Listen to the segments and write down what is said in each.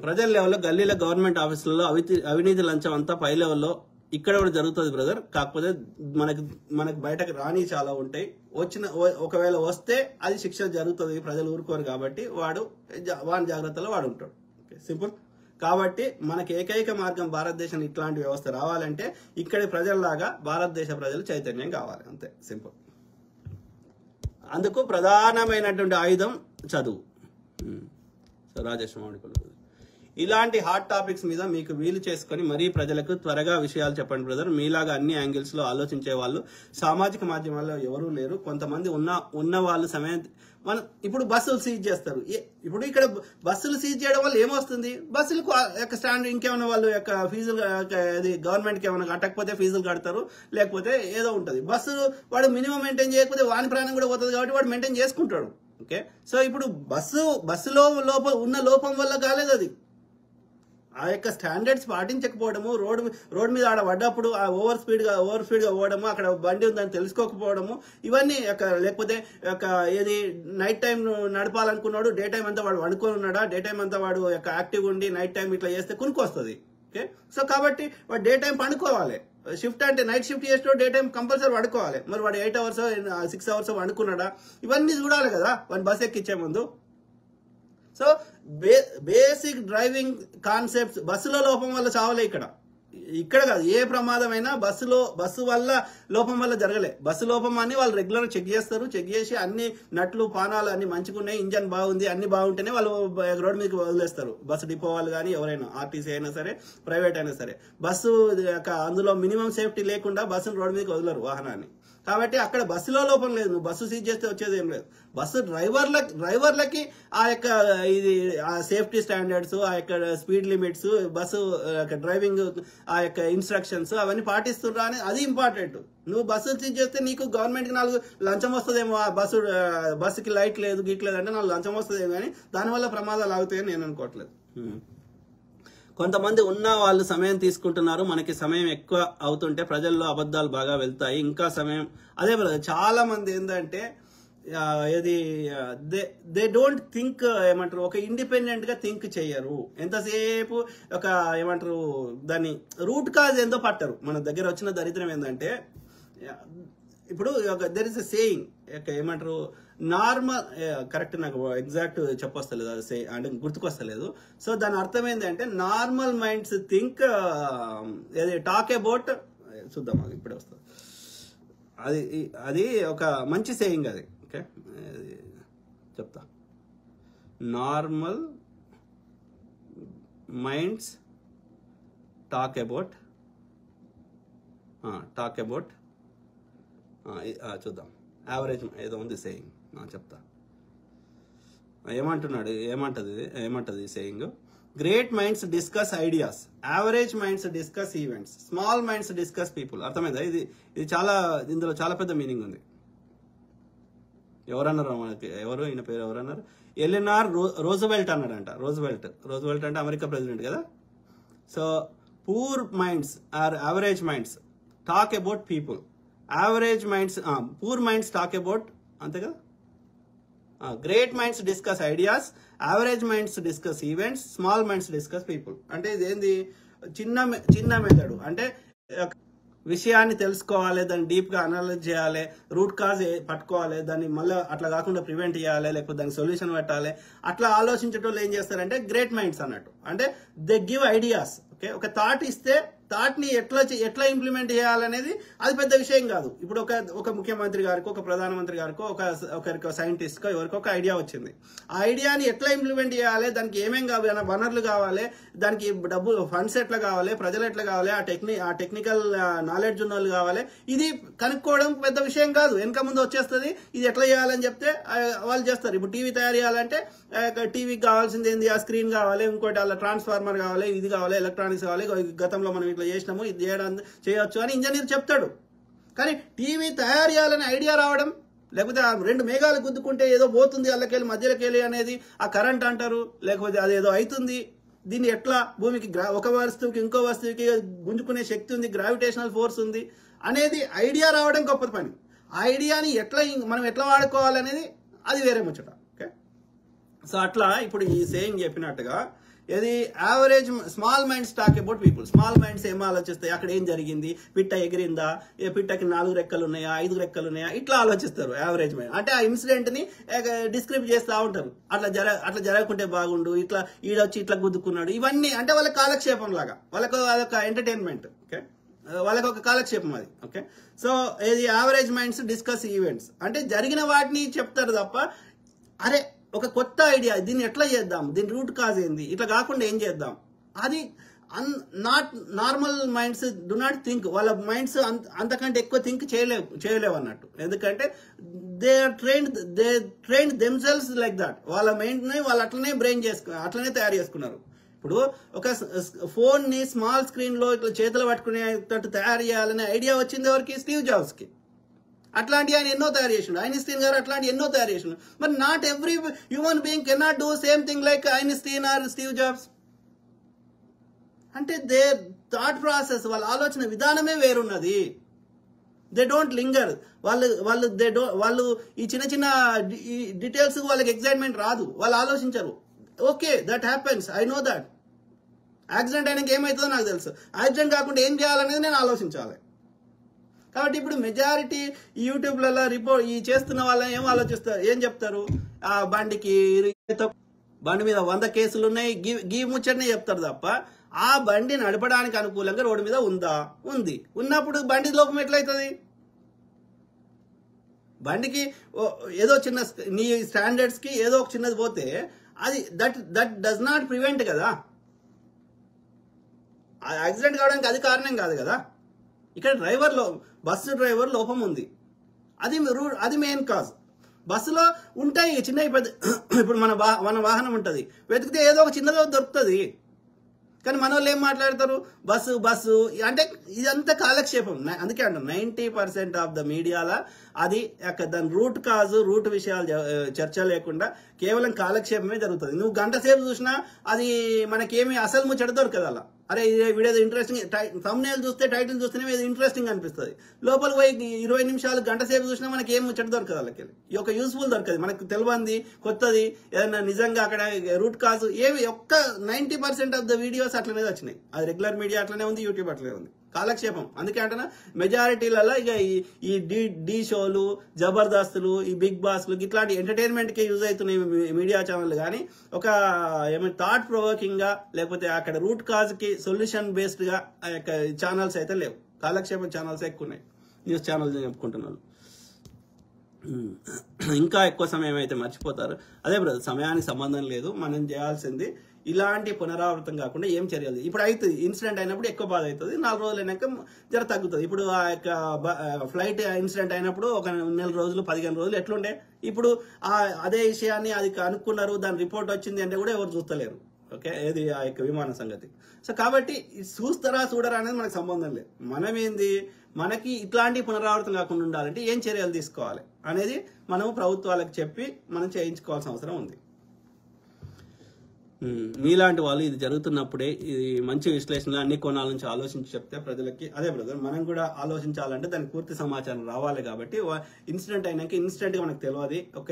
ప్రజల లెవెల్లో గల్లీల గవర్నమెంట్ ఆఫీసులలో అవినీతి లంచం అంతా పై లెవెల్లో ఇక్కడ కూడా జరుగుతుంది బ్రదర్. కాకపోతే మనకు బయటకు రాని చాలా ఉంటాయి. ఒకవేళ వస్తే అది శిక్ష జరుగుతుంది, ప్రజలు ఊరుకోరు కాబట్టి వాడి జాగ్రత్తలో వాడు ఉంటాడు. సింపుల్. కాబట్టి మనకి ఏకైక మార్గం భారతదేశం ఇట్లాంటి వ్యవస్థ రావాలంటే ఇక్కడి ప్రజల్లాగా భారతదేశ ప్రజలు చైతన్యం కావాలి, అంతే సింపుల్. అందుకు ప్రధానమైనటువంటి ఆయుధం చదువు. రాజేష్ మామిడిపల్లి, ఇలాంటి హాట్ టాపిక్స్ మీద మీకు వీలు చేసుకుని మరీ ప్రజలకు త్వరగా విషయాలు చెప్పండి బ్రదర్. మీలాగా అన్ని యాంగిల్స్ లో ఆలోచించే వాళ్ళు సామాజిక మాధ్యమాల్లో ఎవరూ లేరు. కొంతమంది ఉన్న వాళ్ళు మనం ఇప్పుడు బస్సులు సీజ్ చేస్తారు. ఇప్పుడు ఇక్కడ బస్సులు సీజ్ చేయడం వల్ల ఏమొస్తుంది? బస్సులకు యొక్క స్టాండ్ ఇంకేమైనా వాళ్ళు యొక్క ఫీజులు గవర్నమెంట్కి ఏమైనా కట్టకపోతే ఫీజులు కడతారు, లేకపోతే ఏదో ఉంటుంది. బస్సులు వాడు మినిమం మెయింటైన్ చేయకపోతే వాని ప్రాణం కూడా పోతుంది కాబట్టి వాడు మెయింటైన్ చేసుకుంటాడు. ఓకే, సో ఇప్పుడు బస్సులో ఉన్న లోపం వల్ల కాలేదు, అది ఆ యొక్క స్టాండర్డ్స్ పాటించకపోవడము, రోడ్ మీద ఆడ పడ్డప్పుడు ఆ ఓవర్ స్పీడ్ గా పోవడము, అక్కడ బండి ఉందని తెలుసుకోకపోవడము, ఇవన్నీ లేకపోతే ఏది నైట్ టైం నడపాలనుకున్నాడు, డే టైం అంతా వాడు వండుకొని ఉన్నాడా, డే టైం అంతా వాడు యాక్టివ్ ఉండి నైట్ టైం ఇట్లా చేస్తే కునుకొస్తుంది. ఓకే, సో కాబట్టి వాడు డే టైం పండుకోవాలి. షిఫ్ట్ అంటే నైట్ షిఫ్ట్ చేసినో డే టైం కంపల్సరీ పడుకోవాలి. మరి వాడు 8 hours 6 hours వండుకున్నాడా, ఇవన్నీ చూడాలి కదా వాడిని బస్ ఎక్కించే ముందు. సో బేసిక్ డ్రైవింగ్ కాన్సెప్ట్స్ బస్సులో లోపం వల్ల చావలే, ఇక్కడ కాదు. ఏ ప్రమాదమైనా బస్సు వల్ల లోపం వల్ల జరగలే. బస్సు లోపం అని వాళ్ళు రెగ్యులర్ చెక్ చేస్తారు. చెక్ చేసి అన్ని నట్లు పానాలు అన్ని మంచిగున్నాయి, ఇంజన్ బాగుంది, అన్ని బాగుంటేనే వాళ్ళు రోడ్ మీదకి వదిలేస్తారు. బస్సు డిపో వాళ్ళు కానీ ఎవరైనా, ఆర్టీసీ అయినా సరే ప్రైవేట్ అయినా సరే, బస్సు అందులో మినిమం సేఫ్టీ లేకుండా బస్సును రోడ్ మీదకి వదలరు వాహనాన్ని. కాబట్టి అక్కడ బస్సులో లోపం లేదు. నువ్వు బస్సు సీజ్ చేస్తే వచ్చేది ఏం లేదు. బస్సు డ్రైవర్లకి ఆ యొక్క ఆ సేఫ్టీ స్టాండర్డ్స్, ఆ యొక్క స్పీడ్ లిమిట్స్, బస్సు డ్రైవింగ్ ఆ యొక్క ఇన్స్ట్రక్షన్స్ అవన్నీ పాటిస్తున్నా అని అది ఇంపార్టెంట్. నువ్వు బస్సు సీజ్ చేస్తే నీకు గవర్నమెంట్కి 4 లంచం వస్తుందేమో, బస్సుకి లైట్ లేదు గీట్లేదు అంటే 4 లంచం వస్తుందేమో, కానీ దానివల్ల ప్రమాదాలు ఆగుతాయని నేను అనుకోవట్లేదు. కొంతమంది ఉన్న వాళ్ళు సమయం తీసుకుంటున్నారు. మనకి సమయం ఎక్కువ అవుతుంటే ప్రజల్లో అబద్ధాలు బాగా వెళ్తాయి. ఇంకా సమయం అదే చాలా మంది ఏంటంటే దే డోంట్ థింక్, ఏమంటారు, ఒక ఇండిపెండెంట్ గా థింక్ చేయరు. ఎంతసేపు ఏమంటారు దాన్ని రూట్ కాజ్ ఏందో పట్టరు. మన దగ్గర వచ్చిన దరిద్రం ఏంటంటే ఇప్పుడు దెర్ ఇస్ ఎ సేయింగ్, ఏమంటారు నార్మల్, కరెక్ట్ నాకు ఎగ్జాక్ట్ చెప్పొస్తలేదు, అది అంటే గుర్తుకొస్తలేదు. సో దాని అర్థం ఏంటంటే normal minds think talk about, చూద్దాం అది ఇప్పుడే వస్తుంది. అది ఒక మంచి సేయింగ్ అది. ఓకే, చెప్తా. నార్మల్ మైండ్స్ టాక్ అబౌట్ చూద్దాం. యావరేజ్ ఏదో ఉంది సేయింగ్, చెప్తా ఏమంటది saying. Great minds discuss ideas, average minds discuss events, small minds discuss people. అర్థమైందా? ఇది ఇందులో చాలా పెద్ద మీనింగ్ ఉంది. ఎవరన్నారు మనకి, ఈయన పేరు ఎవరన్నారు? ఎలినార్ రోజ్వెల్ట్ అన్నాడంట. రోజ్వెల్ట్ అంటే అమెరికా ప్రెసిడెంట్ కదా. So poor minds or average minds talk about people, average minds poor minds talk about, అంతే కదా. Great minds discuss ideas, average minds discuss events, small minds discuss people. అంటే ఇదేంది చిన్న method. అంటే విషయాన్ని తెలుసుకోవాలి, దాన్ని డీప్ గా అనలైజ్ చేయాలి, రూట్ కాజ్ పట్టుకోవాలి, దాన్ని మళ్ళీ అట్లా కాకుండా ప్రివెంట్ చేయాలి, లేకపోతే దానికి సొల్యూషన్ పెట్టాలి. అట్లా ఆలోచించేటోళ్ళు ఏం చేస్తారంటే గ్రేట్ మైండ్స్ అన్నట్టు. అంటే దే గివ్ ఐడియాస్. ఓకే, ఒక థాట్ ఇస్తే థాట్ ని ఎట్లా ఇంప్లిమెంట్ చేయాలనేది అది పెద్ద విషయం కాదు. ఇప్పుడు ఒక ముఖ్యమంత్రి గారికో, ఒక ప్రధానమంత్రి గారికో, ఒకరికి సైంటిస్ట్ కో ఎవరికో ఒక ఐడియా వచ్చింది. ఆ ఐడియాని ఎట్లా ఇంప్లిమెంట్ చేయాలి, దానికి ఏమేం కావాలి, వనరులు కావాలి, దానికి ఫండ్స్ ఎట్లా కావాలి, ప్రజలు ఎట్లా కావాలి, ఆ టెక్నికల్ నాలెడ్జ్ ఉన్న వాళ్ళు కావాలి. ఇది కనుక్కోవడం పెద్ద విషయం కాదు, వెనక ముందు వచ్చేస్తుంది. ఇది ఎట్లా చేయాలని చెప్తే వాళ్ళు చేస్తారు. ఇప్పుడు టీవీ తయారు చేయాలంటే టీవీకి కావాల్సింది ఏంది, ఆ స్క్రీన్ కావాలి, ఇంకోటి అలా ట్రాన్స్ఫార్మర్ కావాలి, ఇది కావాలి, ఎలక్ట్రానిక్స్ కావాలి, గతంలో మనం ఇట్లా చేసినాము, ఇది చేయొచ్చు అని ఇంజనీర్ చెప్తాడు. కానీ టీవీ తయారు చేయాలని ఐడియా రావడం, లేకపోతే ఆ 2 మేఘాలు గుద్దుకుంటే ఏదో పోతుంది అల్లకెళ్ళి మధ్యలోకి వెళ్ళి అనేది ఆ కరెంట్ అంటారు, లేకపోతే అదేదో అవుతుంది. దీన్ని ఎట్లా భూమికి ఒక వస్తువుకి ఇంకో వస్తువుకి గుంజుకునే శక్తి ఉంది, గ్రావిటేషనల్ ఫోర్స్ ఉంది అనేది ఐడియా రావడం గొప్ప పని. ఆ ఐడియాని మనం ఎట్లా వాడుకోవాలనేది అది వేరే ముచ్చట. ఓకే, సో అట్లా ఇప్పుడు ఈ సేయింగ్ చెప్పినట్టుగా ఏది average small minds talk about people. Small minds ఏం ఆలోచిస్తాయి, అక్కడ ఏం జరిగింది, పిట్ట ఎగిరిందా, పిట్టకి 4 రెక్కలు ఉన్నాయా, 5 రెక్కలు ఉన్నాయా, ఇట్లా ఆలోచిస్తారు యావరేజ్ మైండ్. అంటే ఆ ఇన్సిడెంట్ ని డిస్క్రైబ్ చేస్తూ ఉంటారు. అట్లా జరగకుంటే బాగుండు, ఇట్లా ఈడొచ్చి ఇట్లా గుద్దుకున్నాడు, ఇవన్నీ అంటే వాళ్ళ కాలక్షేపం లాగా, వాళ్ళకు అదొక ఎంటర్టైన్మెంట్. ఓకే, వాళ్ళకి ఒక కాలక్షేపం అది. ఓకే, సో ఇది యావరేజ్ మైండ్స్ డిస్కస్ ఈవెంట్స్ అంటే జరిగిన వాటిని చెప్తారు తప్ప, అరే ఒక కొత్త ఐడియా, దీన్ని ఎట్లా చేద్దాం, దీని రూట్ కాజ్ ఏంది, ఇట్లా కాకుండా ఏం చేద్దాం, అది not normal minds do not think. వాళ్ళ మైండ్స్ అంతకంటే ఎక్కువ థింక్ చేయలేవు అన్నట్టు. ఎందుకంటే they trained themselves like that. వాళ్ళ మైండ్ ని వాళ్ళు అట్లనే అట్లనే తయారు చేసుకున్నారు. ఇప్పుడు ఒక ఫోన్ ని స్మాల్ స్క్రీన్ లో ఇట్లా చేతులు పట్టుకునేటట్టు తయారు చేయాలనే ఐడియా వచ్చింది ఎవరికి? స్టీవ్ జాబ్స్ కి. అట్లాంటి ఆయన ఎన్నో తయారు చేసిండు. ఐన్స్టీన్ గారు అట్లాంటి ఎన్నో తయారు చేసిండు. మరి not every human being cannot do same thing like Einstein or Steve Jobs. అంటే దే థాట్ ప్రాసెస్, వాళ్ళ ఆలోచన విధానమే వేరున్నది. They don't linger. వాళ్ళు ఈ చిన్న చిన్న డీటెయిల్స్ వాళ్ళకి ఎగ్జైట్మెంట్ రాదు, వాళ్ళు ఆలోచించరు. Okay, that happens, I know that. Accident అయినాక ఏమవుతుందో నాకు తెలుసు. యాక్సిడెంట్ కాకుండా ఏం చేయాలనేది నేను ఆలోచించాలి. కాబట్టి ఇప్పుడు మెజారిటీ యూట్యూబ్లలో రిపోర్ట్ ఈ చేస్తున్న వాళ్ళని ఏం ఆలోచిస్తారు, ఏం చెప్తారు, ఆ బండి మీద 100 కేసులు ఉన్నాయి, గీ ముచ్చటనే చెప్తారు తప్ప ఆ బండి నడపడానికి అనుకూలంగా రోడ్డు మీద ఉంది. ఉన్నప్పుడు బండి లోపం ఎట్లయితుంది? బండికి ఏదో చిన్న నీ స్టాండర్డ్స్ కి ఏదో ఒక చిన్నది పోతే అది దట్ డస్ నాట్ ప్రివెంట్ కదా, యాక్సిడెంట్ కావడానికి అది కారణం కాదు కదా. ఇక్కడ బస్సు డ్రైవర్ లోపం ఉంది, అది మెయిన్ కాజ్. బస్సులో ఉంటాయి చిన్నవి పెద్ద. ఇప్పుడు మన వాహనం ఉంటుంది, వెతికితే ఏదో ఒక చిన్నదో దొరుకుతుంది. కానీ మన వాళ్ళు ఏం మాట్లాడతారు, బస్సు అంటే ఇదంతా కాలక్షేపం. అందుకే అంటారు 90% ఆఫ్ ద మీడియాలో అది దాని రూట్ కాజు, రూట్ విషయాలు చర్చ లేకుండా కేవలం కాలక్షేపమే జరుగుతుంది. నువ్వు గంట సేపు చూసినా అది మనకేమి అసలు ముచ్చట దొరకదు. అలా అరే వీడియో ఇంట్రెస్టింగ్, థంబ్నెయిల్ చూస్తే, టైటిల్ చూస్తేనే ఇది ఇంట్రెస్టింగ్ అనిపిస్తుంది. లోపలికి పోయి 20 నిమిషాలు గంట సేపు చూసినా మనకి ఏం ముచ్చట దొరకదు. వాళ్ళకి ఈ యొక్క యూస్ఫుల్ దొరకదు, మనకు తెలియంది కొత్తది ఏదైనా నిజంగా అక్కడ రూట్ కాజు ఏమి 90% ఆఫ్ ద వీడియోస్ అట్లనే వచ్చినాయి. అది రెగ్యులర్ మీడియా అట్లనే ఉంది, యూట్యూబ్ అట్లనే ఉంది. కాలక్షేపం. అందుకే అంటున్నా మెజారిటీలలో ఇక ఈ డి షోలు, జబర్దస్తులు, ఈ బిగ్ బాస్లు ఇట్లాంటి ఎంటర్టైన్మెంట్ కి యూజ్ అవుతున్నాయి మీడియా ఛానల్. కానీ ఒక ఏమైనా థాట్ ప్రొవోకింగ్ గా లేకపోతే అక్కడ రూట్ కాజ్ కి సొల్యూషన్ బేస్డ్ గా ఛానల్స్ అయితే లేవు. కాలక్షేపం ఛానల్స్ ఎక్కువ ఉన్నాయి, న్యూస్ ఛానల్స్ చెప్పుకుంటున్నారు. ఇంకా ఎక్కువ సమయం అయితే మర్చిపోతారు. అదే బ్రదర్, సమయానికి సంబంధం లేదు. మనం చేయాల్సింది ఇలాంటి పునరావృతం కాకుండా ఏం చర్యలు. ఇప్పుడు అవుతుంది ఇన్సిడెంట్ అయినప్పుడు ఎక్కువ బాధ అవుతుంది, 4 రోజులు అయినాక జర తగ్గుతుంది. ఇప్పుడు ఆ యొక్క ఫ్లైట్ ఇన్సిడెంట్ అయినప్పుడు ఒక 4 రోజులు 15 రోజులు ఎట్లుండే, ఇప్పుడు అదే విషయాన్ని అది కనుక్కున్నారు, దాని రిపోర్ట్ వచ్చింది అంటే కూడా ఎవరు చూస్తలేరు. ఓకే, ఏది ఆ యొక్క విమాన సంగతి. సో కాబట్టి చూడరా అనేది మనకు సంబంధం లేదు. మనం ఏంది, మనకి ఇట్లాంటి పునరావృతం కాకుండా ఉండాలంటే ఏం చర్యలు తీసుకోవాలి అనేది మనం ప్రభుత్వాలకు చెప్పి మనం చేయించుకోవాల్సిన అవసరం ఉంది. మీలాంటి వాళ్ళు ఇది జరుగుతున్నప్పుడే ఇది మంచి విశ్లేషణ అన్ని కోణాల నుంచి ఆలోచించి చెప్తే ప్రజలకి, అదే బ్రదర్ మనం కూడా ఆలోచించాలంటే దానికి పూర్తి సమాచారం రావాలి. కాబట్టి ఇన్సిడెంట్ అయినాక ఇన్స్టెంట్ గా మనకు తెలియదు, ఒక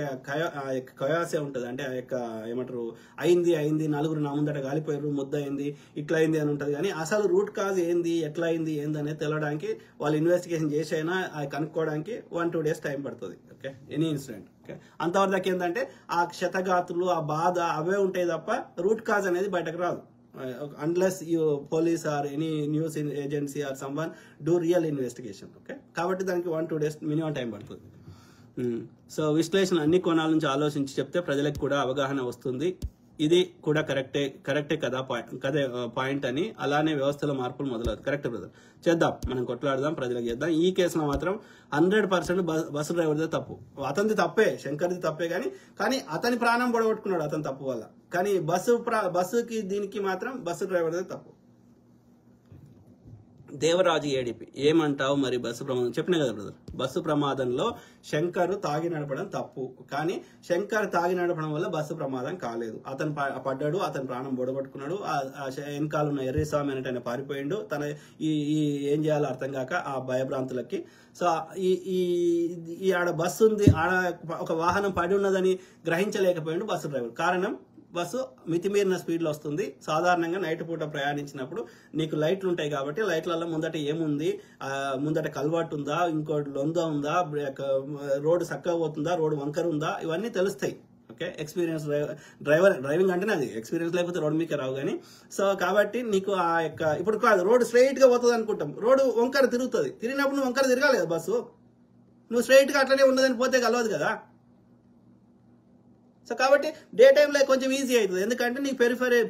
కయాసే ఉంటుంది. అంటే ఆ యొక్క ఏమంటారు, అయింది 4 నా ముందట కాలిపోయారు, ముద్ద అయింది, ఇట్లా అయింది అని ఉంటుంది. కానీ అసలు రూట్ కాజ్ ఏంది, ఎట్లా అయింది అనేది తెలవడానికి వాళ్ళు ఇన్వెస్టిగేషన్ చేసి అయినా కనుక్కోవడానికి 1-2 days టైం పడుతుంది. Okay, any incident. అంతవరకు ఏంటంటే ఆ క్షతగాతులు, ఆ బాధ అవే ఉంటాయి తప్ప రూట్ కాజ్ అనేది బయటకు రాదు. Unless you police or any news agency or someone do real investigation. Okay, కాబట్టి దానికి 1-2 days మినిమం టైం పడుతుంది. సో విశ్లేషణ అన్ని కోణాల నుంచి ఆలోచించి చెప్తే ప్రజలకు కూడా అవగాహన వస్తుంది. ఇది కూడా కరెక్టే కదా పాయింట్ అని. అలానే వ్యవస్థలో మార్పులు మొదలవుతుంది. కరెక్ట్ బ్రదర్, చేద్దాం, మనం కొట్లాడదాం, ప్రజలకు చేద్దాం. ఈ కేసులో మాత్రం 100% బస్సు డ్రైవర్దే తప్పు. అతనిది తప్పే, శంకర్ది తప్పే. కానీ అతని ప్రాణం పొడగొట్టుకున్నాడు అతని తప్పు వల్ల. కానీ బస్సుకి దీనికి మాత్రం బస్సు డ్రైవర్దే తప్పు. దేవరాజు ఏడిపి ఏమంటావు మరి? బస్సు ప్రమాదం చెప్పినా కదా బ్రదర్, బస్సు ప్రమాదంలో శంకర్ తాగి నడపడం తప్పు. కానీ శంకర్ తాగి నడపడం వల్ల బస్సు ప్రమాదం కాలేదు. అతను పడ్డాడు, అతని ప్రాణం బొడగొట్టుకున్నాడు. వెనకాల ఉన్న ఎర్రస్వామి అనేట పారిపోయిండు. తన ఈ ఏం చేయాలో అర్థం కాక ఆ భయభ్రాంతులకి. సో ఈ ఆడ బస్సు ఉంది, ఆడ ఒక వాహనం పడి ఉన్నదని గ్రహించలేకపోయిండు బస్సు డ్రైవర్. కారణం బస్సు మితిమీరిన స్పీడ్లో వస్తుంది. సాధారణంగా నైట్ పూట ప్రయాణించినప్పుడు నీకు లైట్లు ఉంటాయి కాబట్టి లైట్లలో ముందట ఏముంది, ముందట కల్వర్ట్ ఉందా, ఇంకోటి లొంద ఉందా, రోడ్డు చక్కగా పోతుందా, రోడ్డు వంకర ఉందా, ఇవన్నీ తెలుస్తాయి. ఓకే, ఎక్స్పీరియన్స్ డ్రైవింగ్ అంటేనే అది ఎక్స్పీరియన్స్ లేకపోతే రోడ్డు మీకే రావు కానీ. సో కాబట్టి నీకు ఆ యొక్క ఇప్పుడు కాదు రోడ్డు స్ట్రైట్గా పోతుంది అనుకుంటాం, రోడ్డు వంకర తిరుగుతుంది, తిరిగినప్పుడు నువ్వు వంకర తిరగాలి కదా బస్సు. నువ్వు స్ట్రైట్గా అట్లనే ఉన్నదని పోతే కలవదు కదా. సో కాబట్టి డే టైంలో కొంచెం ఈజీ అవుతుంది, ఎందుకంటే నీకు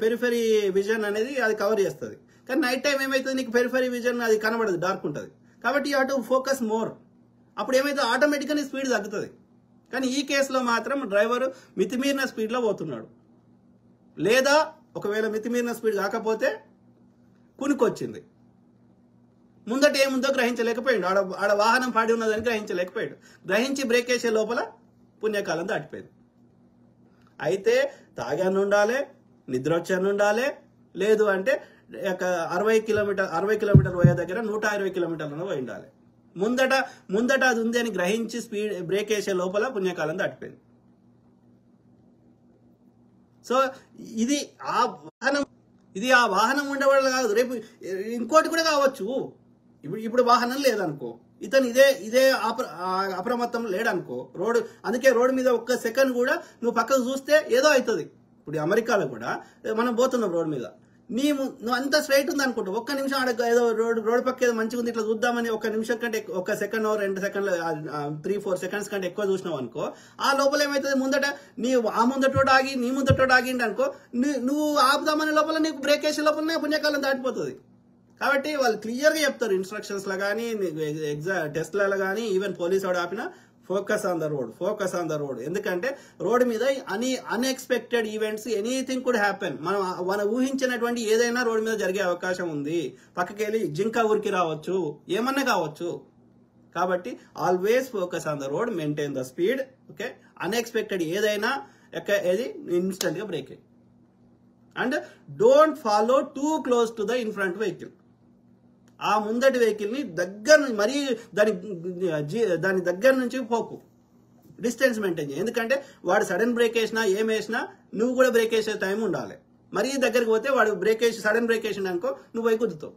పెరిఫరీ విజన్ అనేది అది కవర్ చేస్తుంది. కానీ నైట్ టైం ఏమవుతుంది, నీకు పెరిఫరీ విజన్ అది కనబడదు, డార్క్ ఉంటుంది. కాబట్టి you have to focus more. అప్పుడు ఏమైతే ఆటోమేటిక్గా నీ స్పీడ్ తగ్గుతుంది. కానీ ఈ కేసులో మాత్రం డ్రైవరు మితిమీరిన స్పీడ్లో పోతున్నాడు, లేదా ఒకవేళ మితిమీరిన స్పీడ్ కాకపోతే కునుకొచ్చింది, ముందట ఏముందో గ్రహించలేకపోయాడు, ఆడ వాహనం పాడి ఉన్నదని గ్రహించలేకపోయాడు, గ్రహించి బ్రేక్ వేసే లోపల పుణ్యకాలం దాటిపోయింది. అయితే తాగాను ఉండాలి, నిద్ర వచ్చాను ఉండాలి, లేదు అంటే 60 కిలోమీటర్ పోయే దగ్గర 120 కిలోమీటర్లను పోయి ఉండాలి. ముందట అది ఉంది అని గ్రహించి స్పీడ్ బ్రేక్ వేసే లోపల పుణ్యకాలం దాటిపోయింది. సో ఇది ఆ వాహనం ఉండేవాళ్ళు కాదు, రేపు ఇంకోటి కూడా కావచ్చు. ఇప్పుడు వాహనం లేదనుకో, ఇతను ఇదే అప్రమత్తం లేడనుకో, అందుకే రోడ్డు మీద ఒక్క సెకండ్ కూడా నువ్వు పక్కకు చూస్తే ఏదో అవుతుంది. ఇప్పుడు అమెరికాలో కూడా మనం పోతున్నాం రోడ్డు మీద, నువ్వు అంత స్ట్రైట్ ఉంది అనుకుంటావు, ఒక్క నిమిషం ఆడ ఏదో రోడ్డు పక్క ఏదో మంచిగా ఉంది ఇట్లా చూద్దామని ఒక్క నిమిషం కంటే ఒక సెకండ్ 2 సెకండ్లు 3-4 సెకండ్స్ కంటే ఎక్కువ చూసినావు అనుకో, ఆ లోపల ఏమవుతుంది, ముందట ఆ ముందటోడు ఆగి నీ ముందటోడు ఆగిండి అనుకో, నువ్వు ఆపుదామనే లోపల నీకు బ్రేక్ వేసే లోపలనే పుణ్యకాలం దాటిపోతుంది. కాబట్టి వాళ్ళు క్లియర్గా చెప్తారు ఇన్స్ట్రక్షన్స్లో కానీ టెస్ట్లలో కానీ, ఈవెన్ పోలీసు వాడు ఆపినా ఫోకస్ ఆన్ ద రోడ్. ఎందుకంటే రోడ్డు మీద unexpected events anything could happen. మనం ఊహించినటువంటి ఏదైనా రోడ్డు మీద జరిగే అవకాశం ఉంది. పక్కకి వెళ్ళి జింక ఊరికి రావచ్చు, ఏమన్నా కావచ్చు. కాబట్టి always focus on the road, maintain the speed. Okay, unexpected ఏదైనా ఏది ఇన్స్టెంట్గా బ్రేక్ అయ్యి, and don't follow two close to the in front vehicle. ఆ ముందటి వెహికల్ని మరీ దాని దగ్గర నుంచి పోకు, డిస్టెన్స్ మెయింటైన్ చేయి. ఎందుకంటే వాడు సడన్ బ్రేక్ వేసినా ఏమేసినా నువ్వు కూడా బ్రేక్ వేసే టైం ఉండాలి. మరీ దగ్గరికి పోతే వాడు సడన్ బ్రేక్ వేసిన అనుకో, నువ్వు పోయి కుదుతావు.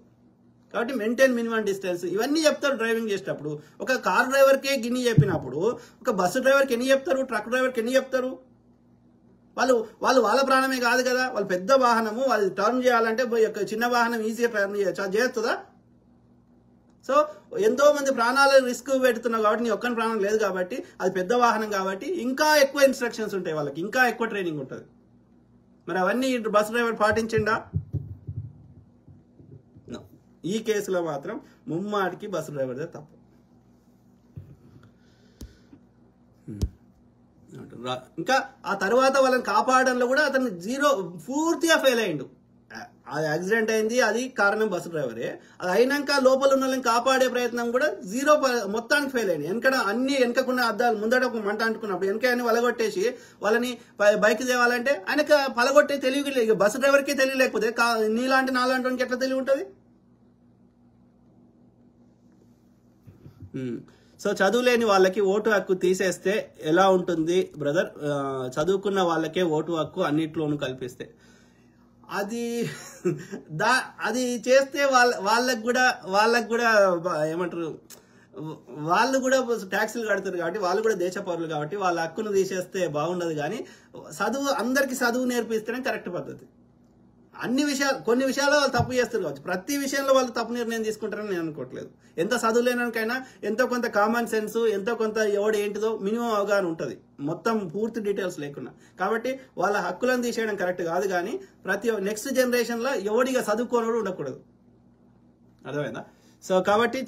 కాబట్టి మెయింటైన్ మినిమం డిస్టెన్స్, ఇవన్నీ చెప్తారు డ్రైవింగ్ చేసేటప్పుడు. ఒక కార్ డ్రైవర్కే గిన్ని చెప్పినప్పుడు ఒక బస్సు డ్రైవర్కి ఎన్ని చెప్తారు, ట్రక్ డ్రైవర్కి ఎన్ని చెప్తారు? వాళ్ళ ప్రాణమే కాదు కదా, వాళ్ళు పెద్ద వాహనము, వాళ్ళు టర్న్ చేయాలంటే చిన్న వాహనం ఈజీగా టర్న్ చేస్తుందా? సో ఎంతో మంది ప్రాణాలు రిస్క్ పెడుతున్నావు కాబట్టి, నీ ఒక్కని ప్రాణం లేదు కాబట్టి, అది పెద్ద వాహనం కాబట్టి ఇంకా ఎక్కువ ఇన్స్ట్రక్షన్స్ ఉంటాయి, వాళ్ళకి ఇంకా ఎక్కువ ట్రైనింగ్ ఉంటుంది. మరి అవన్నీ బస్ డ్రైవర్ పాటించిండా? ఈ కేసులో మాత్రం ముమ్మాటికి బస్ డ్రైవర్దే తప్పు. ఇంకా ఆ తర్వాత వాళ్ళని కాపాడడంలో కూడా అతను పూర్తిగా ఫెయిల్ అయ్యిండు. అది యాక్సిడెంట్ అయింది, అది కారణం బస్సు డ్రైవరే. అది అయినాక లోపల ఉన్న వాళ్ళని కాపాడే ప్రయత్నం కూడా మొత్తానికి ఫెయిల్ అయింది. వెనకకున్న అద్దాలు ముందట ఒక మంట అంటుకున్నప్పుడు వెనక అన్ని వలగొట్టేసి వాళ్ళని బైక్ తేవాలంటే ఆయనకు పలగొట్టే తెలివి బస్సు డ్రైవర్కి తెలియలేకపోతే నాలాంటి వానికి ఎట్లా తెలివి ఉంటుంది? సో చదువు లేని వాళ్ళకి ఓటు హక్కు తీసేస్తే ఎలా ఉంటుంది బ్రదర్? చదువుకున్న వాళ్ళకే ఓటు హక్కు అన్నిట్లోనూ కల్పిస్తే అది చేస్తే వాళ్ళకు కూడా ఏమంటారు, వాళ్ళు కూడా ట్యాక్సులు కడతారు కాబట్టి, వాళ్ళు కూడా దేశ పౌరులు కాబట్టి వాళ్ళ హక్కును తీసేస్తే బాగుండదు. కానీ అందరికి చదువు నేర్పిస్తేనే కరెక్ట్ పద్ధతి. కొన్ని విషయాలు వాళ్ళు తప్పు చేస్తారు కావచ్చు, ప్రతి విషయంలో వాళ్ళు తప్పు నిర్ణయం తీసుకుంటారని నేను అనుకోవట్లేదు. ఎంత చదువు లేనికైనా ఎంతో కొంత కామన్ సెన్స్, ఎంతో కొంత ఎవడు ఏంటిదో మినిమం అవగాహన ఉంటుంది, మొత్తం పూర్తి డీటెయిల్స్ లేకుండా. కాబట్టి వాళ్ళ హక్కులను తీసేయడం కరెక్ట్ కాదు. కానీ నెక్స్ట్ జనరేషన్లో ఎవడిగా చదువుకోనోడు ఉండకూడదు. అర్థమైందా? సో కాబట్టి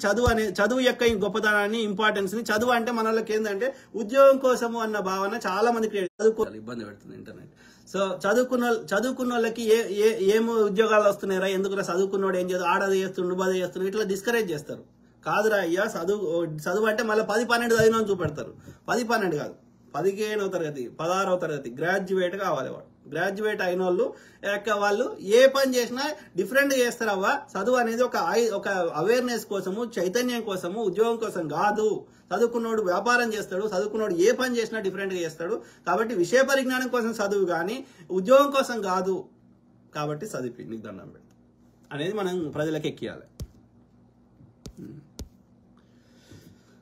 చదువు యొక్క గొప్పతనాన్ని, ఇంపార్టెన్స్ ని, చదువు అంటే మన వాళ్ళకి ఏంటంటే ఉద్యోగం కోసము అన్న భావన చాలా మందికి చదువుకోవాలి ఇబ్బంది పెడుతుంది ఇంటర్నెట్. సో చదువుకున్న వాళ్ళకి ఏం ఉద్యోగాలు వస్తున్నాయిరా, ఎందుకురా చదువుకున్నవాడు ఏం చేయదు, ఆడది చేస్తుండు బాధ చేస్తుండు, ఇట్లా డిస్కరేజ్ చేస్తారు. కాదురా అయ్యా, చదువు అంటే మళ్ళీ 10-12 చదివిన చూపెడతారు. 10-12 కాదు, 15వ తరగతి 16వ తరగతి గ్రాడ్యుయేట్ కావాలి వాడు. గ్రాడ్యుయేట్ అయిన వాళ్ళు ఏ పని చేసినా డిఫరెంట్గా చేస్తారవ్వ. చదువు అనేది ఒక అవేర్నెస్ కోసము, చైతన్యం కోసము, ఉద్యోగం కోసం కాదు. చదువుకున్నోడు వ్యాపారం చేస్తాడు, చదువుకున్నోడు ఏ పని చేసినా డిఫరెంట్గా చేస్తాడు. కాబట్టి విషయ పరిజ్ఞానం కోసం చదువు కానీ ఉద్యోగం కోసం కాదు. కాబట్టి చదివి నీకు దండం పెడతా అనేది మనం ప్రజలకు ఎక్కియాలి.